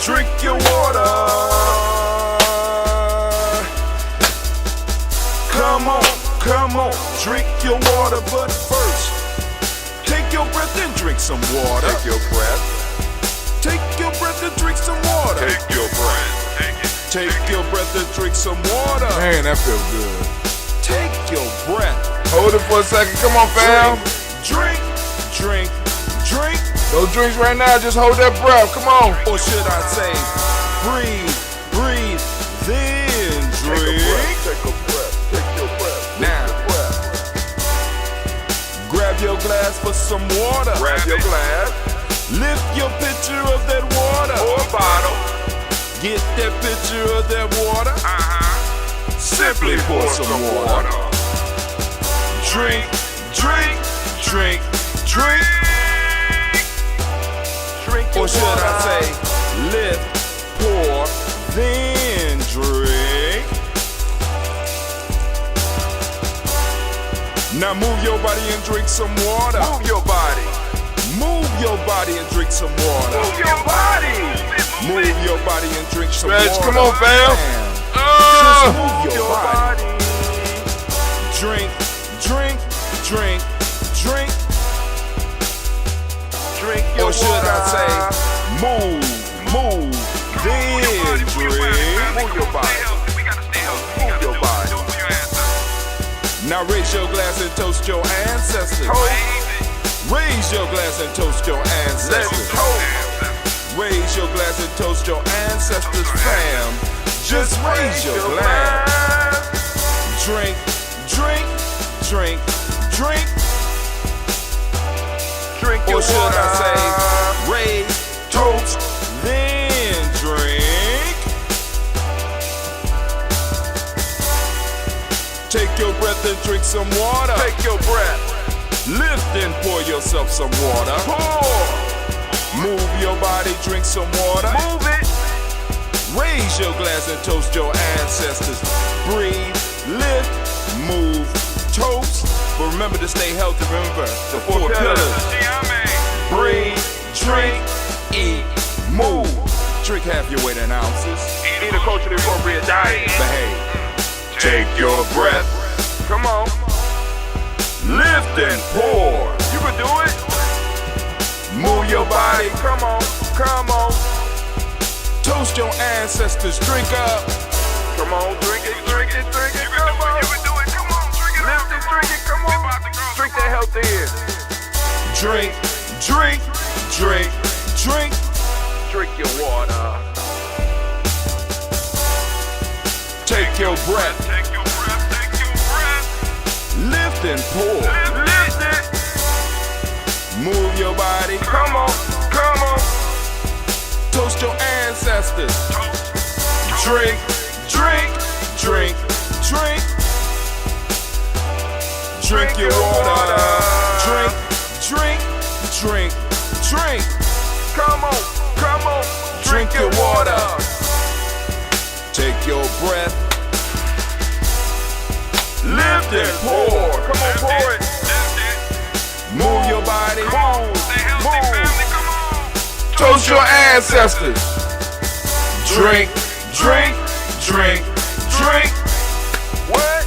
Drink your water. Come on, drink your water. But first, take your breath and drink some water. Take your breath. Take your breath and drink some water. Take your breath. Take your breath and drink some water. Man, that feels good. Take your breath. Hold it for a second. Come on, fam. Drink. No drinks right now. Just hold that breath. Come on. Or should I say, breathe, then drink. Take a breath. Take your breath. Now, grab your glass for some water. Grab your glass. Lift your pitcher of that water. Or a bottle. Get that pitcher of that water. Simply pour some water. Drink. Or should I say, lift, pour, then drink. Now move your body and drink some water. Move your body. Move your body and drink some water. Move your body. Move your body and drink some Stretch. water. Come on, fam. Just move your body. Drink. Drink your Or should water. I say, move, then drink. Move your body. Move your body. Now raise your glass and toast your ancestors. Raise your glass and toast your ancestors. Let's toast. Raise your glass and toast your ancestors, fam. Just raise your glass. Drink. Drink your Or should water. I say, raise, toast, then drink. Take your breath and drink some water. Take your breath. Lift and pour yourself some water. Pour. Move your body, drink some water. Move it. Raise your glass and toast your ancestors. Breathe, lift, move, toast. But remember to stay healthy. Remember the four pillars. Breathe, drink, eat, move. Drink half your weight in ounces. Eat a culturally appropriate diet. Behave. Take your breath. Come on. Lift and pour. You can do it. Move your body. Come on. Toast your ancestors. Drink up. Come on. Drink it. Come on. You can do it. Come on. Drink it. Lift it. Drink it. Come on. Drink that health in. Drink. Drink your water. Take your breath. Lift and pour. Lift it. Move your body. Come on. Toast your ancestors. Drink. Drink your water. Drink. Come on. Drink your water. Take your breath. Lift and pour. Come on, pour it. Move your body. Move. Toast your ancestors. Drink. What?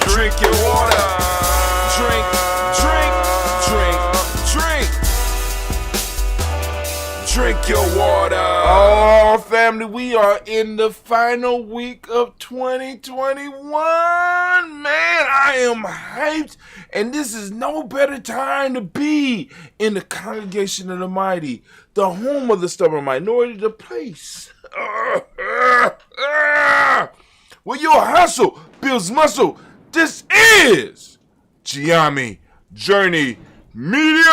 Drink your water. Drink. Drink your water. Oh, family, we are in the final week of 2021. Man, I am hyped, and this is no better time to be in the congregation of the mighty, the home of the stubborn minority, the place where your hustle builds muscle. This is Gianni Journey Media.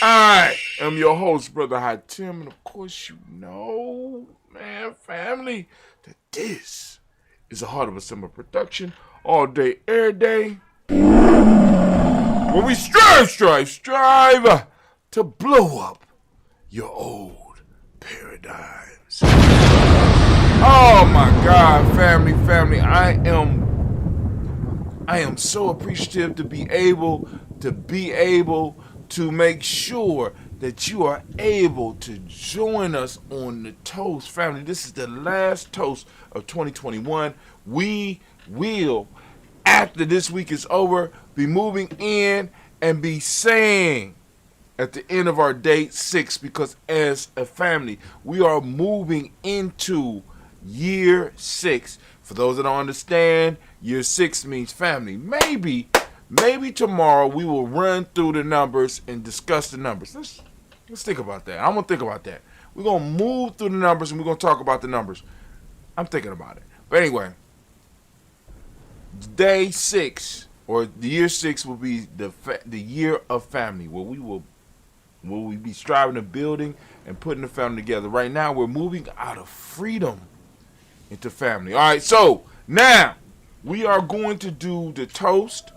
I am your host, Brother High Tim, and of course you know, man, family, that this is a Heart of a Summer production, all day, every day, where we strive to blow up your old paradigms. Oh my God, family, I am so appreciative to be able to make sure that you are able to join us on the toast, family. This is the last toast of 2021. We will, after this week is over, be moving in and be saying at the end of our day 6, because as a family, we are moving into year 6. For those that don't understand, year 6 means family. Maybe tomorrow we will run through the numbers and discuss the numbers. Let's think about that. I'm gonna think about that. We're gonna move through the numbers and we're gonna talk about the numbers. I'm thinking about it. But anyway, day 6 or the year 6 will be the year of family, where we be striving and building and putting the family together. Right now, we're moving out of freedom into family. All right, so now we are going to do the toast.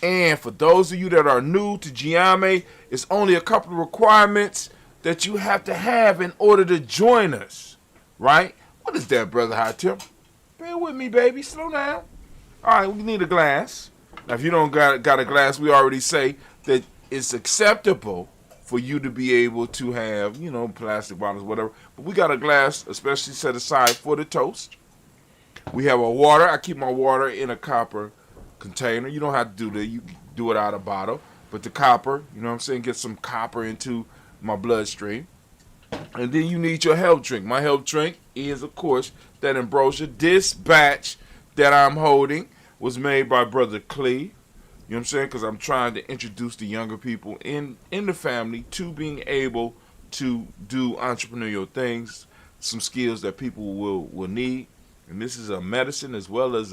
And for those of you that are new to Giame, it's only a couple of requirements that you have to have in order to join us, right? What is that, Brother High Tip? Bear with me, baby. Slow down. All right, we need a glass. Now, if you don't got a glass, we already say that it's acceptable for you to be able to have, plastic bottles, whatever. But we got a glass especially set aside for the toast. We have a water. I keep my water in a copper container. You don't have to do that. You can do it out of a bottle. But the copper, get some copper into my bloodstream. And then you need your health drink. My health drink is, of course, that ambrosia. This batch that I'm holding was made by Brother Clee. Because I'm trying to introduce the younger people in the family to being able to do entrepreneurial things, some skills that people will need. And this is a medicine as well as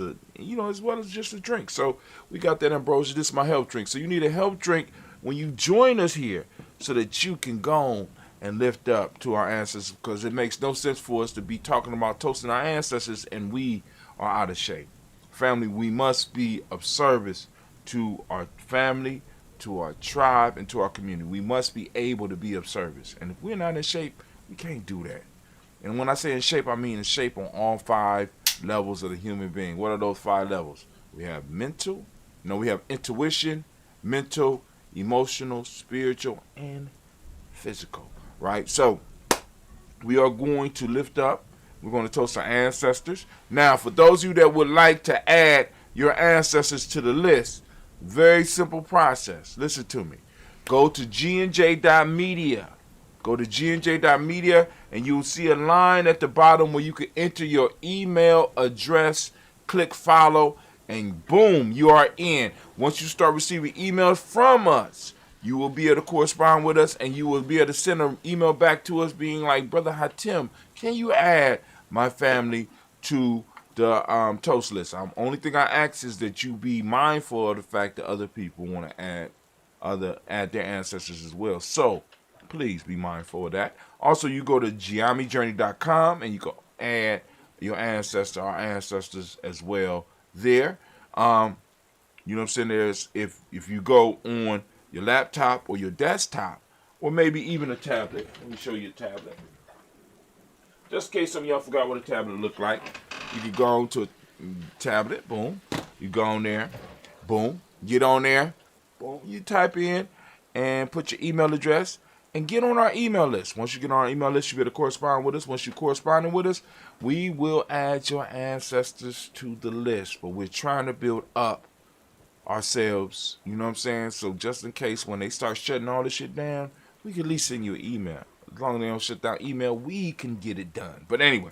just a drink. So we got that ambrosia. This is my health drink. So you need a health drink when you join us here so that you can go and lift up to our ancestors, because it makes no sense for us to be talking about toasting our ancestors and we are out of shape. Family, we must be of service to our family, to our tribe, and to our community. We must be able to be of service. And if we're not in shape, we can't do that. And when I say in shape, I mean in shape on all 5 levels of the human being. What are those 5 levels? We have we have intuition, mental, emotional, spiritual, and physical, right? So we are going to lift up. We're going to toast our ancestors. Now, for those of you that would like to add your ancestors to the list, very simple process. Listen to me. Go to gnj.media. Go to gnj.media and you'll see a line at the bottom where you can enter your email address, click follow, and boom, you are in. Once you start receiving emails from us, you will be able to correspond with us and you will be able to send an email back to us being like, Brother Hatim, can you add my family to the toast list? Only thing I ask is that you be mindful of the fact that other people want to add their ancestors as well. So please be mindful of that. Also, you go to giamijourney.com and you can add our ancestors as well there. There's if you go on your laptop or your desktop or maybe even a tablet. Let me show you a tablet. Just in case some of y'all forgot what a tablet looked like. You can go on to a tablet, boom. You go on there, boom. Get on there, boom. You type in and put your email address and get on our email list. Once you get on our email list, you better correspond with us. Once you're corresponding with us, we will add your ancestors to the list. But we're trying to build up ourselves, So just in case when they start shutting all this shit down, we can at least send you an email. As long as they don't shut down email, we can get it done. But anyway,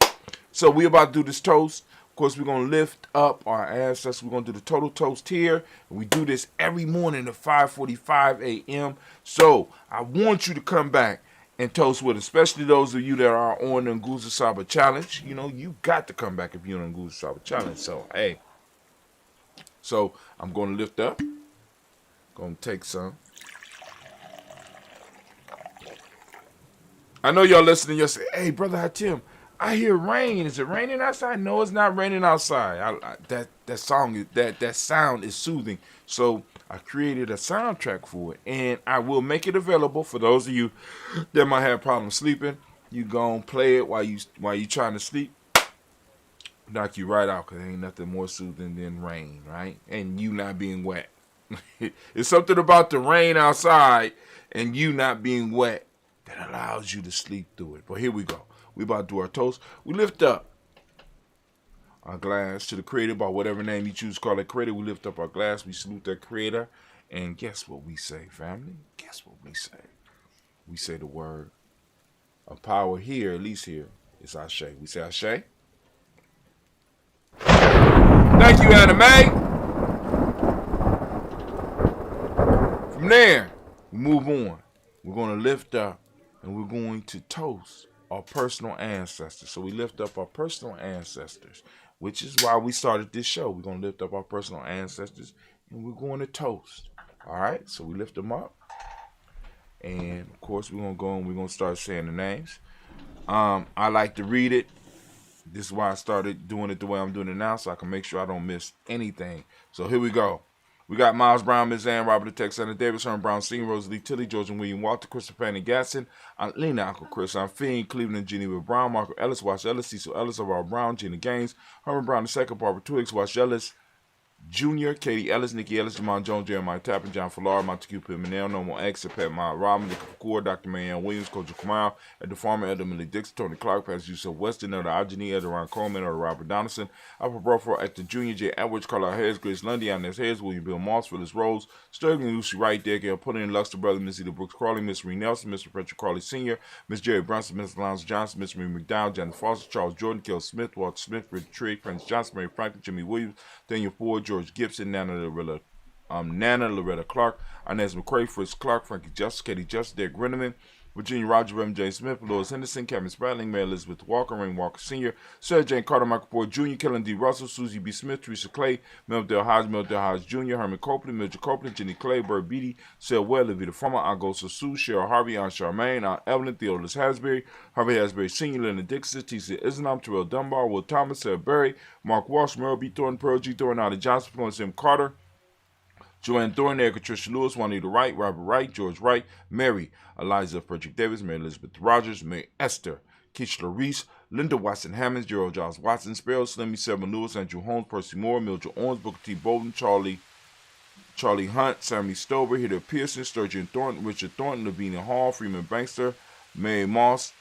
so we're about to do this toast. Of course, we're going to lift up our ancestors. We're going to do the total toast here. And we do this every morning at 5:45 a.m. So I want you to come back and toast with us, especially those of you that are on the Nguza Saba Challenge. You got to come back if you're on the Nguza Saba Challenge. So, hey. So I'm going to lift up. Going to take some. I know y'all listening. You'll say, hey, Brother Hatim, I hear rain. Is it raining outside? No, it's not raining outside. That sound is soothing. So I created a soundtrack for it, and I will make it available for those of you that might have problems sleeping. You go and play it while you trying to sleep. Knock you right out, because there ain't nothing more soothing than rain, right? And you not being wet. It's something about the rain outside and you not being wet that allows you to sleep through it. But here we go. We about to do our toast. We lift up our glass to the creator by whatever name you choose to call it creator. We lift up our glass. We salute that creator. And guess what we say, family? Guess what we say? We say the word of power here, at least here, is Ashe. We say Ashe. Thank you, Anime. From there, we move on. We're going to lift up and we're going to toast our personal ancestors. So we lift up our personal ancestors, which is why we started this show. We're going to lift up our personal ancestors and we're going to toast. All right, so we lift them up. And of course, we're going to go and we're going to start saying the names. I like to read it. This is why I started doing it the way I'm doing it now, so I can make sure I don't miss anything. So here we go. We got Miles Brown, Ms. Ann, Robert the Texan, Davis, Herman Brown, Sr., Rosalie Tilly, George and William Walter, Christopher Fanny Gatson, Aunt Lena, Uncle Chris, Aunt Fiend, Cleveland, Geneva Brown, Marco Ellis, Wash Ellis, Cecil Ellis, Aurora Brown, Gina Gaines, Herman Brown II, Barbara Twiggs, Wash Ellis, Jr., Katie Ellis, Nikki Ellis, Jamon Jones, Jeremiah Tappan, John Fallar, Montague Pimenel, Normal X, Pat Mott Robin, Nick Kapoor, Dr. Marianne Williams, Coach Kamal, Ed the Farmer, Elder Millie Dixon, Tony Clark, Pastor Yusuf Weston, Elder Ajani, Elder Ron Coleman, Elder Robert Donaldson, Alpha Broford, Actor Jr., J. Edwards, Carlisle Harris, Grace Lundy, Inez Harris, William Bill Moss, Phyllis Rose, Sterling Lucy Wright, Gail Pudding, Luxter Brother, Miss Eda Brooks Crawley, Miss Ree Nelson, Mr. Patrick Crawley Sr., Miss Jerry Brunson, Miss Lance Johnson, Miss Marie McDowell, Janet Foster, Charles Jordan, Kel Smith, Walter Smith, Richard Trigg, Prince Johnson, Mary Franklin, Jimmy Williams, Daniel Ford, George Gibson, Nana Loretta Clark, Inez McCray, Fritz Clark, Frankie Justice, Katie Justice, Derek Renneman, Virginia Roger, Reverend James Smith, Lois Henderson, Kevin Spratling, Mary Elizabeth Walker, Rain Walker Sr., Sarah Jane Carter, Michael Ford Jr., Kellen D. Russell, Susie B. Smith, Teresa Clay, Meldale Hodge Jr., Herman Copeland, Mildred Copeland, Jenny Clay, Bird Beatty, Sel Well, Levita Farmer, Augusta Sue, Cheryl Harvey, Aunt Charmaine, Aunt Evelyn, Theodolus Hasbury, Harvey Hasbury Sr., Leonard Dixon, T.C. Islam, Terrell Dunbar, Will Thomas, Sarah Berry, Mark Walsh, Merle B. Thornton, Pearl G. Thornton, Allie Johnson, Florence M. Carter, Joanne Thornton, Erica Tricia Lewis, Juanita Wright, Robert Wright, George Wright, Mary, Eliza Frederick Davis, Mary Elizabeth Rogers, Mary Esther, Keishla Reese, Linda Watson Hammonds, Gerald Giles Watson, Sparrow, Slimmy, Selma Lewis, Andrew Holmes, Percy Moore, Mildred Owens, Booker T. Bolden, Charlie Hunt, Sammy Stover, Hitter Pearson, Sturgeon Thornton, Richard Thornton, Lavinia Hall, Freeman Bankster, Mary Moss,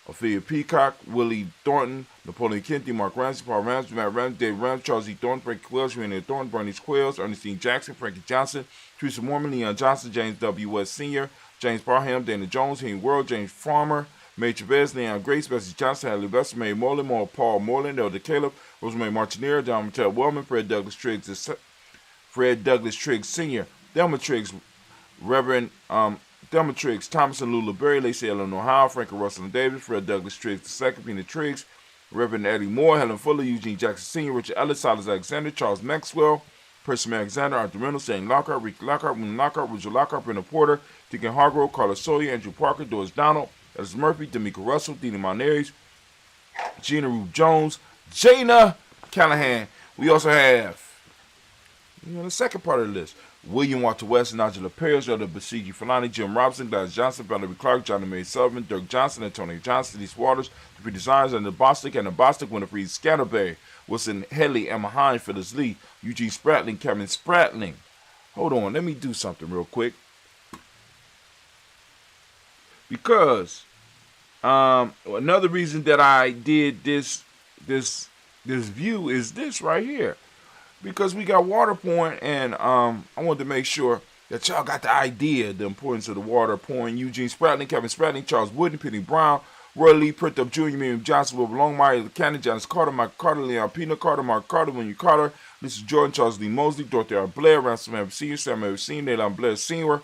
Ophelia Peacock, Willie Thornton, Napoleon Kennedy, Mark Ramsey, Paul Ramsey, Matt Ramsey, Dave Ramsey, Charles E. Thornton, Frankie Quills, Renee Thornton, Bernice Quills, Ernestine Jackson, Frankie Johnson, Teresa Mormon, Leon Johnson, James W. West Sr., James Barham, Dana Jones, Henry World, James Farmer, May Chavez, Leon Grace, Bessie Johnson, Hadley Bester, Mary Moreland, Paul Moreland, Elder Caleb, Rosemary Martineer, John Mattel Wellman, Fred Douglas Triggs Sr., Delma Triggs, Reverend Delma Triggs, Thomas and Lula Berry, Lacey Eleanor Howe, Frankie Russell and Davis, Fred Douglas Triggs II, Pina Triggs, Reverend Eddie Moore, Helen Fuller, Eugene Jackson Sr., Richard Ellis, Silas Alexander, Charles Maxwell, Percy Alexander, Arthur Reynolds, Shane Lockhart, Ricky Lockhart, William Lockhart, Richard Lockhart, Brenda Porter, Deacon Hargrove, Carlos Sawyer, Andrew Parker, Doris Donald, Ellis Murphy, D'Amico Russell, Dina Monares, Gina Rube Jones, Jana Callahan. We also have, the second part of the list, William Walter West, Nigel Perez, Elder Basiji Falani, Jim Robinson, Gladys Johnson, Valerie Clark, John and Mary Sullivan, Dirk Johnson, Antonio Johnson, Denise Waters, the Designs, and the Bostic, Winifred Scatterberry, Wilson Headley, Emma Hine, Phyllis Lee, Eugene Spratling, Kevin Spratling. Hold on, let me do something real quick. Because another reason that I did this view is this right here. Because we got water pouring, and I wanted to make sure that y'all got the idea, the importance of the water pouring. Eugene Spratling, Kevin Spratling, Charles Wooden, Penny Brown, Roy Lee, Prithup Jr., Miriam Johnson, Wilbur Longmire, Cannon, Janice Carter, Mike Carter, Leon Pina Carter, Mark Carter, William Carter, Lisa Jordan, Charles Lee Mosley, Dorothy R. Blair, Ransom Evans Sr., Sam Evans Sr., Leland Blair Sr.,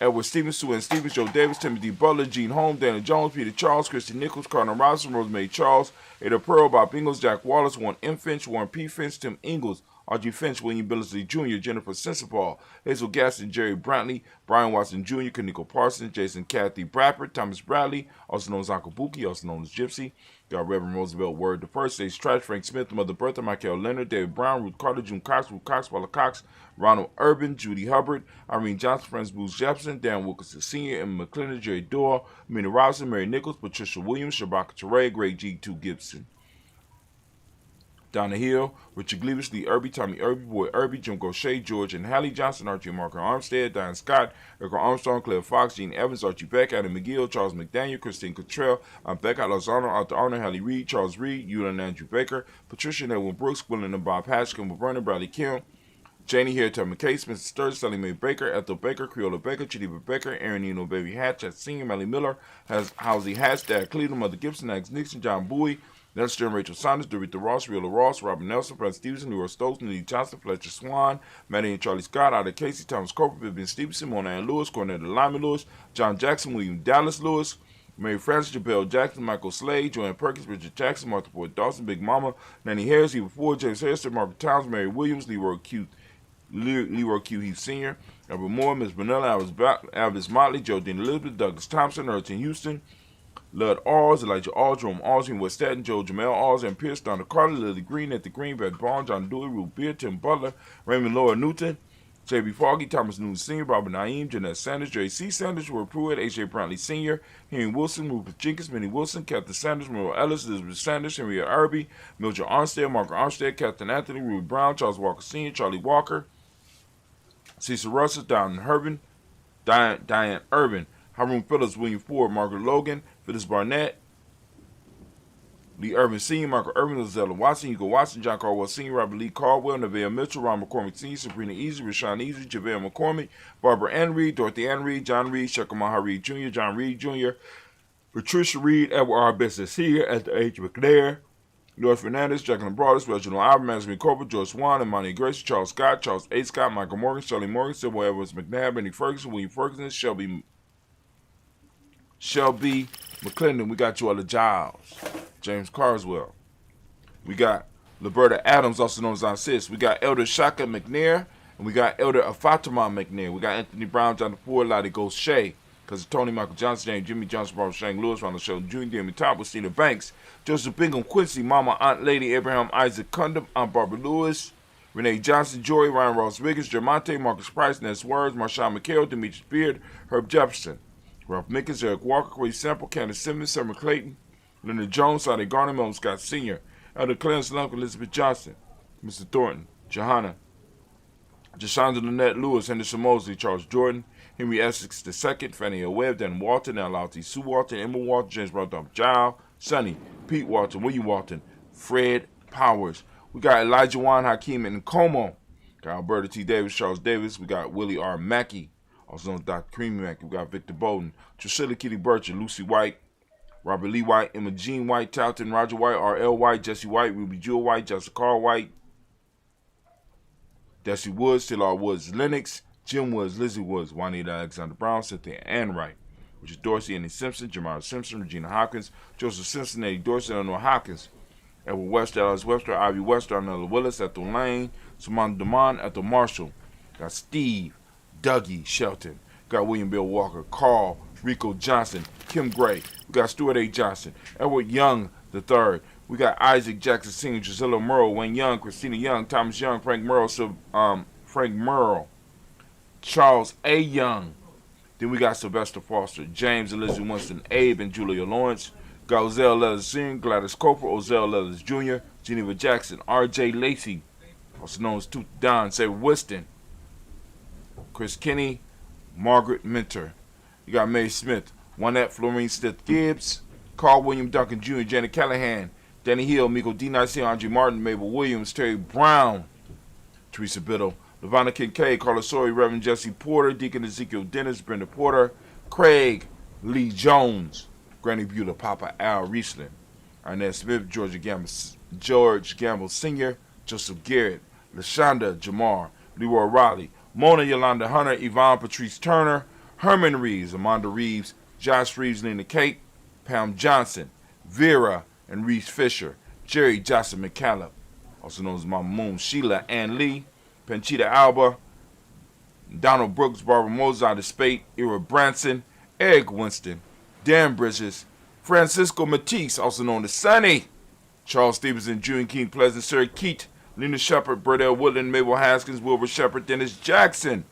Edward Stevens, Sue Ann Stevens, Joe Davis, Timothy Butler, Gene Holmes, Daniel Jones, Peter Charles, Christy Nichols, Cardinal Robinson, Rosemary Charles, Ada Pearl, Bob Ingalls, Jack Wallace, Warren M. Finch, Warren P. Finch, Tim Ingalls, Audrey Finch, William Billingsley Jr., Jennifer Sensabaugh, Hazel Gaston, Jerry Brantley, Brian Watson Jr., Kaniko Parsons, Jason Kathy Bradford, Thomas Bradley, also known as Uncle Buki, also known as Gypsy. Got Reverend Roosevelt Word the First, Stage Trash, Frank Smith, Mother Bertha, Michael Leonard, David Brown, Ruth Carter, June Cox, Ruth Cox, Paula Cox, Ronald Urban, Judy Hubbard, Irene Johnson, Francis Booth Jefferson, Dan Wilkinson Sr., Emma McClendon, Jerry Doyle, Mina Robinson, Mary Nichols, Patricia Williams, Shabaka Teray, Greg G. 2 Gibson. Down the Hill, Richard Gleavis, Lee Irby, Tommy Irby, Boy Irby, Jim Gaucher, George and Hallie Johnson, Archie Marker Armstead, Diane Scott, Erica Armstrong, Claire Fox, Gene Evans, Archie Beck, Adam McGill, Charles McDaniel, Christine Cottrell, Becca Lozano, Arthur Arnold, Hallie Reed, Charles Reed, Eula and Andrew Baker, Patricia and Edwin Brooks, William and Bob Hatch, Kimball Brennan, Bradley Kim, Janie here, Tubman Case, Mrs. Sturz, Sally Mae Baker, Ethel Baker, Creola Baker, Geneva Baker, Aaron Eno, Baby Hatch, Senior, Melly Miller, Halsey Hatch, Dad Cleveland, Mother Gibson, Alex Nixon, John Bowie, Nelson and Rachel Saunders, Dorita Ross, Riola Ross, Robert Nelson, Brent Stevenson, Leroy Stokes, Nelly Johnson, Fletcher Swan, Maddie and Charlie Scott, Ada Casey, Thomas Cooper, Vivian Stevenson, Mona Ann Lewis, Cornetta Lyman Lewis, John Jackson, William Dallas Lewis, Mary Frances, Jabel Jackson, Michael Slade, Joanne Perkins, Richard Jackson, Martha Boyd Dawson, Big Mama, Nanny Harris, Eva Ford, James Harrison, Margaret Towns, Mary Williams, Leroy Q. Heath Sr., Albert Moore, Ms. Vanilla, Alvis Motley, Jodine Elizabeth, Douglas Thompson, Erton Houston, Lud Alls, Elijah Alls, Jerome Alls, West Staten, Joe Jamel Alls, and Pierce, Donna Carter, Lily Green, at the Green, Brad Bond, John Dewey, Ruth Beer, Tim Butler, Raymond Laura Newton, J.B. Foggy, Thomas Newton Sr., Robert Naeem, Jeanette Sanders, J.C. Sanders, Roy Pruitt, A.J. Brantley Sr., Henry Wilson, Rupert Jenkins, Minnie Wilson, Captain Sanders, Merle Ellis, Elizabeth Sanders, Henrietta Irby, Mildred Armstead, Margaret Armstead, Captain Anthony, Ruby Brown, Charles Walker Sr., Charlie Walker, Cecil Russell, Diane Urban, Haroon Phillips, William Ford, Margaret Logan, Phyllis Barnett, Lee Urban Sr., Michael Urban, Lizella Watson, Hugo Watson, John Caldwell Sr., Robert Lee Caldwell, Nevaeh Mitchell, Ron McCormick Sr., Sabrina Easy, Rashawn Easy, JaVale McCormick, Barbara Ann Reed, Dorothy Ann Reed, John Reed, Shekamaha Reed Jr., John Reed Jr., Patricia Reed, Edward R. Business here at the H. McNair, North Fernandez, Jacqueline Broadus, Reginald Albert, Maxine Cooper, George Swan, Imani Gracie, Charles Scott, Charles A. Scott, Michael Morgan, Shirley Morgan, Sybil Evans McNabb, Benny Ferguson, William Ferguson, Shelby McClendon. We got Joella Giles, James Carswell. We got Liberta Adams, also known as Aunt Sis. We got Elder Shaka McNair, and we got Elder Afatima McNair. We got Anthony Brown, Jonathan Ford, Lottie Ghost Shea, because Tony Michael Johnson, James Jimmy Johnson, Barbara Shang Lewis, Ronald Sheldon Jr., Jamie Top, Christina Banks, Joseph Bingham Quincy, Mama Aunt Lady, Abraham Isaac Cundum, Aunt Barbara Lewis, Renee Johnson, Jory, Ryan Ross Wiggins, Jermonte, Marcus Price, Ness Words, Marshawn McHale, Demetrius Beard, Herb Jefferson, Ralph Mickens, Eric Walker, Corey Sample, Candace Simmons, Summer Clayton, Leonard Jones, Sonny Garner, Melvin Scott Sr., Elder Clarence Lunk, Elizabeth Johnson, Mr. Thornton, Johanna, Jashonda Lynette Lewis, Henderson Mosley, Charles Jordan, Henry Essex II, Fannie L. Webb, Dan Walton, L.L.T. Sue Walton, Emma Walton, James Randolph Giles, Sonny, Pete Walton, William Walton, Fred Powers. We got Elijah Juan Hakeem and Como. Got Alberta T. Davis, Charles Davis. We got Willie R. Mackey, also known as Dr. Creamy Mackey. We got Victor Bowden, Drusilla Kitty Bircher, Lucy White, Robert Lee White, Emma Jean White, Talton Roger White, R.L. White, Jesse White, Ruby Jewel White, Jessica Carl White, Desi Woods, Taylor Woods, Lennox, Jim Woods, Lizzie Woods, Juanita Alexander Brown, Cynthia Ann Wright, Richard Dorsey, Annie Simpson, Jamara Simpson, Regina Hopkins, Joseph Simpson, Eddie Dorsey, Eleanor Hopkins, Edward Webster, Alice Webster, Ivy Webster, Arnella Willis, Ethel Lane, Samantha Demond, Ethel Marshall. Got Steve, Dougie Shelton. Got William Bill Walker, Carl, Rico Johnson, Kim Gray. We got Stuart A. Johnson, Edward Young III. We got Isaac Jackson Sr., Drusilla Merle, Wayne Young, Christina Young, Thomas Young, Frank Merle, Charles A. Young. Then we got Sylvester Foster, James Elizabeth Winston, Abe, and Julia Lawrence. Got Ozell Leathers Sr., Gladys Coper, Ozell Leathers Jr., Geneva Jackson, R.J. Lacey, also known as Tooth Don, Sarah Winston, Chris Kinney, Margaret Minter. You got Mae Smith, Juanette Florine Stith Gibbs, Carl William Duncan Jr., Janet Callahan, Danny Hill, Miko D. Nice, Andre Martin, Mabel Williams, Terry Brown, Teresa Biddle, Lavonna Kincaid, Carla Sawyer, Reverend Jesse Porter, Deacon Ezekiel Dennis, Brenda Porter, Craig Lee Jones, Granny Beulah, Papa Al Riesling, Arnett Smith, George Gamble Sr., Joseph Garrett, LaShonda Jamar, Leroy Riley, Mona Yolanda Hunter, Yvonne Patrice Turner, Herman Reeves, Amanda Reeves, Josh Reeves, Lena Kate, Pam Johnson, Vera and Reese Fisher, Jerry Johnson McCallum, also known as Mama Moon, Sheila Ann Lee, Panchita Alba, Donald Brooks, Barbara Mozart Spate, Ira Branson, Eric Winston, Dan Bridges, Francisco Matisse, also known as Sonny, Charles Stevenson, June King Pleasant, Sir Keat, Lena Shepard, Burdell Woodland, Mabel Haskins, Wilbur Shepard, Dennis Jackson,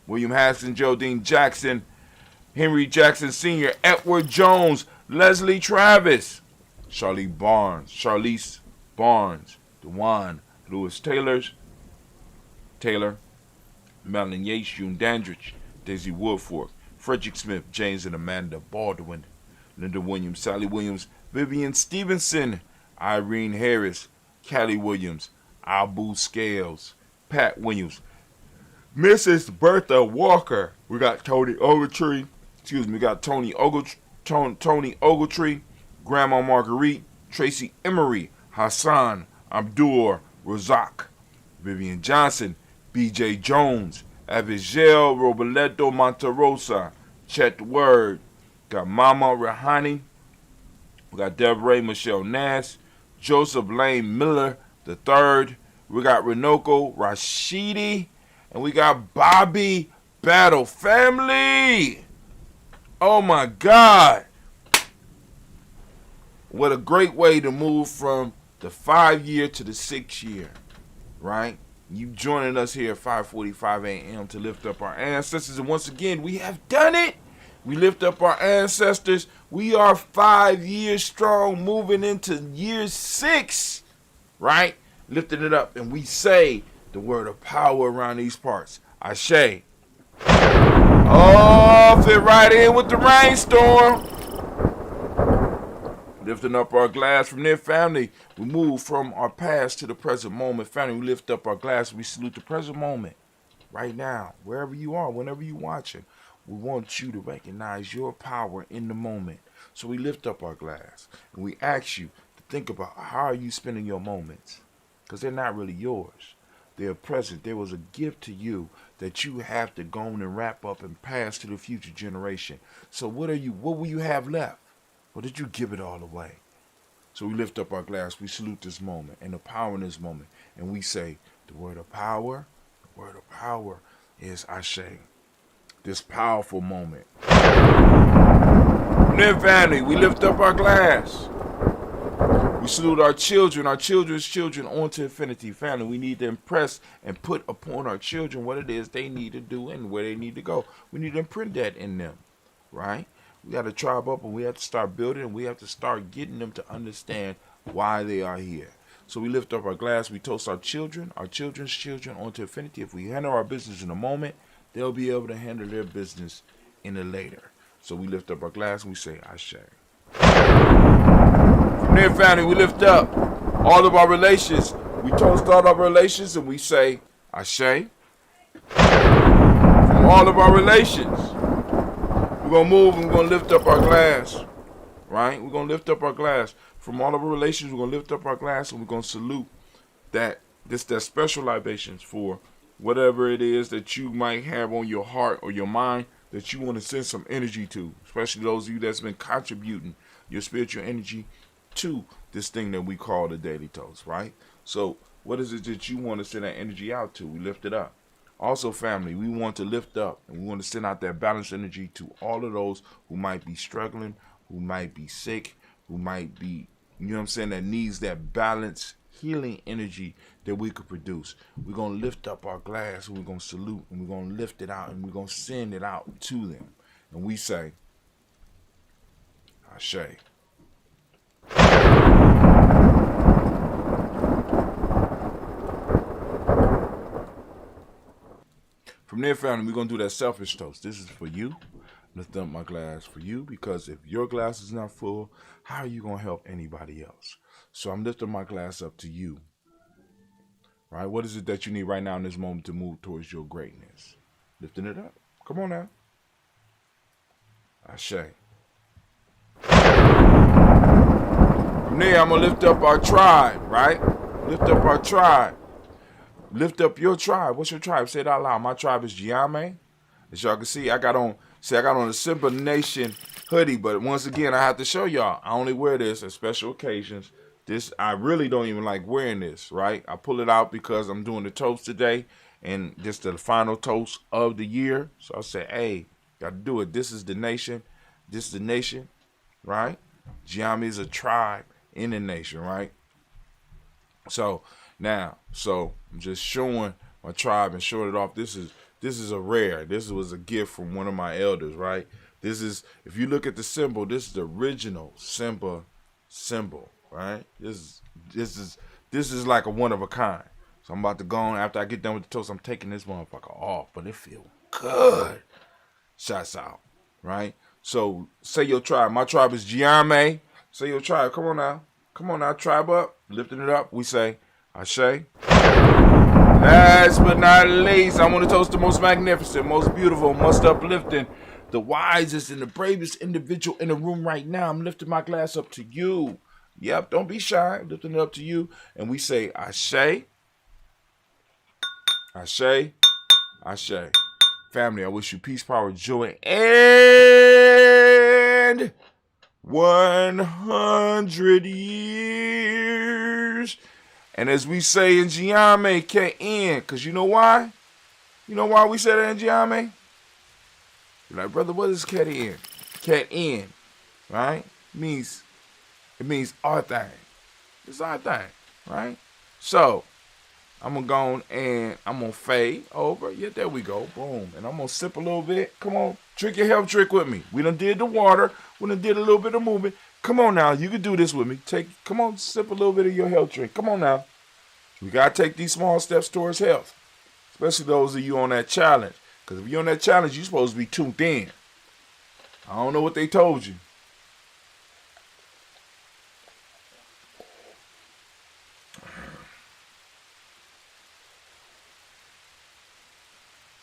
William Haskins, Geraldine Jackson, Henry Jackson Sr., Edward Jones, Leslie Travis, Charlize Barnes, Dewan Lewis Taylor, Madeline Yates, June Dandridge, Daisy Woodfork, Frederick Smith, James and Amanda Baldwin, Linda Williams, Sally Williams, Vivian Stevenson, Irene Harris, Callie Williams, Abu Scales, Pat Williams, Mrs. Bertha Walker. We got Tony Ogletree. We got Tony Ogletree, Grandma Marguerite, Tracy Emery, Hassan Abdur Razak, Vivian Johnson, B.J. Jones, Abigail Robledo Monterosa, Chet Word, got Mama Rahani, we got Deborah Michelle Nass, Joseph Lane Miller the third, we got Renoko Rashidi, and we got Bobby Battle. Family! Oh my God! What a great way to move from the 5-year to the 6-year, right? You joining us here at 5:45 a.m. to lift up our ancestors. And once again, we have done it. We lift up our ancestors. We are 5 years strong, moving into year 6, right? Lifting it up. And we say the word of power around these parts. Ashe. Oh, fit right in with the rainstorm. Lifting up our glass from their family. We move from our past to the present moment. Family, we lift up our glass. We salute the present moment. Right now, wherever you are, whenever you're watching, we want you to recognize your power in the moment. So we lift up our glass. And we ask you to think about how are you spending your moments. Because they're not really yours. They're present. There was a gift to you that you have to go on and wrap up and pass to the future generation. So what will you have left? Or did you give it all away? So we lift up our glass. We salute this moment and the power in this moment. And we say, the word of power is Ashe. This powerful moment. And then family, we lift up our glass. We salute our children's children onto infinity. Family, we need to impress and put upon our children what it is they need to do and where they need to go. We need to imprint that in them, right? We got to tribe up and we have to start building and we have to start getting them to understand why they are here. So we lift up our glass. We toast our children's children onto infinity. If we handle our business in the moment, they'll be able to handle their business in the later. So we lift up our glass and we say, Ashe. From there, family, we lift up all of our relations. We toast all of our relations and we say, Ashe. From all of our relations. We're going to move and we're going to lift up our glass, right? We're going to lift up our glass. From all of our relations, we're going to lift up our glass and we're going to salute that special libations for whatever it is that you might have on your heart or your mind that you want to send some energy to, especially those of you that's been contributing your spiritual energy to this thing that we call the Daily Toast, right? So what is it that you want to send that energy out to? We lift it up. Also, family, we want to lift up and we want to send out that balanced energy to all of those who might be struggling, who might be sick, who might be, that needs that balanced healing energy that we could produce. We're going to lift up our glass and we're going to salute and we're going to lift it out and we're going to send it out to them. And we say, Ashe. From there, family, we're going to do that selfish toast. This is for you. Lift up my glass for you because if your glass is not full, how are you going to help anybody else? So I'm lifting my glass up to you. Right? What is it that you need right now in this moment to move towards your greatness? Lifting it up. Come on now. Ashe. From there, I'm going to lift up our tribe, right? Lift up our tribe. Lift up your tribe. What's your tribe? Say it out loud. My tribe is Giame. As y'all can see, I got on a Simba Nation hoodie, but once again, I have to show y'all. I only wear this at special occasions. I really don't even like wearing this, right? I pull it out because I'm doing the toast today, and this is the final toast of the year. So I say, hey, got to do it. This is the nation. This is the nation, right? Giame is a tribe in the nation, right? So I'm just showing my tribe and showing it off. This is a rare. This was a gift from one of my elders, right? This is, if you look at the symbol, this is the original Simba symbol, right? This is This is like a one of a kind. So I'm about to go on. After I get done with the toast, I'm taking this motherfucker off. But it feel good. Shots out. Right? So say your tribe. My tribe is Giame. Say your tribe. Come on now. Come on now. Tribe up. Lifting it up. We say, Ashe. Last but not least, I want to toast the most magnificent, most beautiful, most uplifting, the wisest and the bravest individual in the room right now. I'm lifting my glass up to you. Yep, don't be shy. Lifting it up to you. And we say, Ashe, Ashe, Ashe. Family, I wish you peace, power, joy, and 100 years. And as we say in Giame, K-N, because you know why? You know why we say that in Giame? You're like, brother, what is Cat-N? Cat-N, right? It means our thing. It's our thing, right? So, I'm going to go on and I'm going to fade over. Yeah, there we go. Boom. And I'm going to sip a little bit. Come on. Trick your health trick with me. We done did the water. We done did a little bit of movement. Come on now. You can do this with me. Come on, sip a little bit of your health drink. Come on now. We got to take these small steps towards health. Especially those of you on that challenge. Because if you're on that challenge, you're supposed to be tuned in. I don't know what they told you.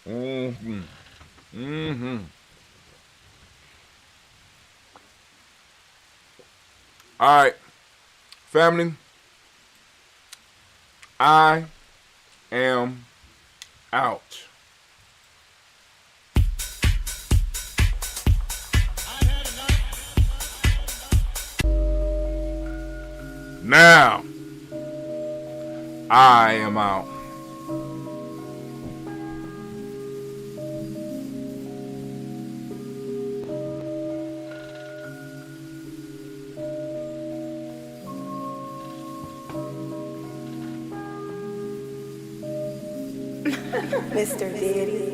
Mm-hmm. Mm-hmm. All right, family. I am out. Now, I am out. Mr. Diddy.